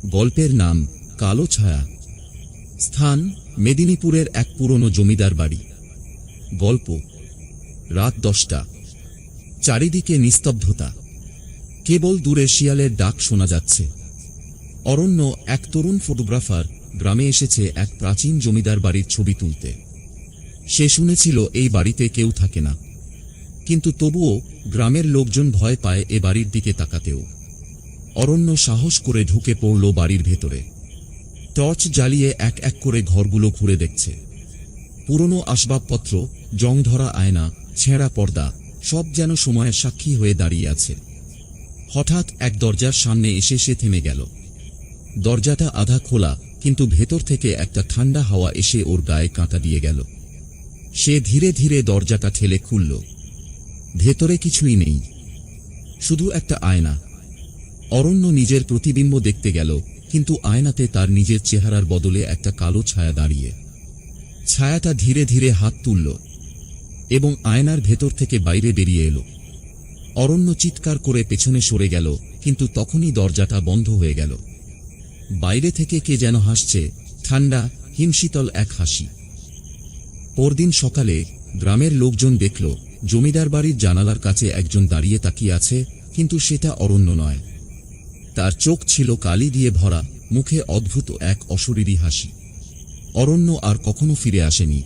গল্পের নাম কালো ছায়া। স্থান মেদিনীপুরের এক পুরনো জমিদার বাড়ি। গল্প রাত 10টা। চারিদিকে নিস্তব্ধতা, কেবল দূরে শিয়ালের ডাক শোনা যাচ্ছে। অরণ্য, এক তরুণ ফটোগ্রাফার, গ্রামে এসেছে এক প্রাচীন জমিদার বাড়ির ছবি তুলতে। সে শুনেছিল এই বাড়িতে কেউ থাকে না, কিন্তু তবুও গ্রামের লোকজন ভয় পায় এ বাড়ির দিকে তাকাতেও। অরণ্য সাহস করে ঢুকে পড়ল বাড়ির ভেতরে। টর্চ জ্বালিয়ে এক এক করে ঘরগুলো ঘুরে দেখছে। পুরনো আসবাবপত্র, জং ধরা আয়না, ছেঁড়া পর্দা, সব যেন সময়ের সাক্ষী হয়ে দাঁড়িয়ে আছে। হঠাৎ এক দরজার সামনে এসে সে থেমে গেল। দরজাটা আধা খোলা, কিন্তু ভেতর থেকে একটা ঠান্ডা হাওয়া এসে ওর গায়ে কাঁটা দিয়ে গেল। সে ধীরে ধীরে দরজাটা ঠেলে খুলল। ভেতরে কিছুই নেই, শুধু একটা আয়না। অরণ্য নিজের প্রতিবিম্ব দেখতে গেল, কিন্তু আয়নাতে তার নিজের চেহারার বদলে একটা কালো ছায়া দাঁড়িয়ে। ছায়াটা ধীরে ধীরে হাত তুলল এবং আয়নার ভেতর থেকে বাইরে বেরিয়ে এলো। অরণ্য চিৎকার করে পেছনে সরে গেল, কিন্তু তখনই দরজাটা বন্ধ হয়ে গেল। বাইরে থেকে কে যেন হাসছে, ঠান্ডা হিমশীতল এক হাসি। পরদিন সকালে গ্রামের লোকজন দেখল জমিদার বাড়ির জানালার কাছে একজন দাঁড়িয়ে তাকিয়ে আছে, কিন্তু সেটা অরণ্য নয়। তার চোখ ছিল কালি দিয়ে ভরা, মুখে অদ্ভুত এক অশরীরী হাসি। অরণ্য আর কখনো ফিরে আসেনি।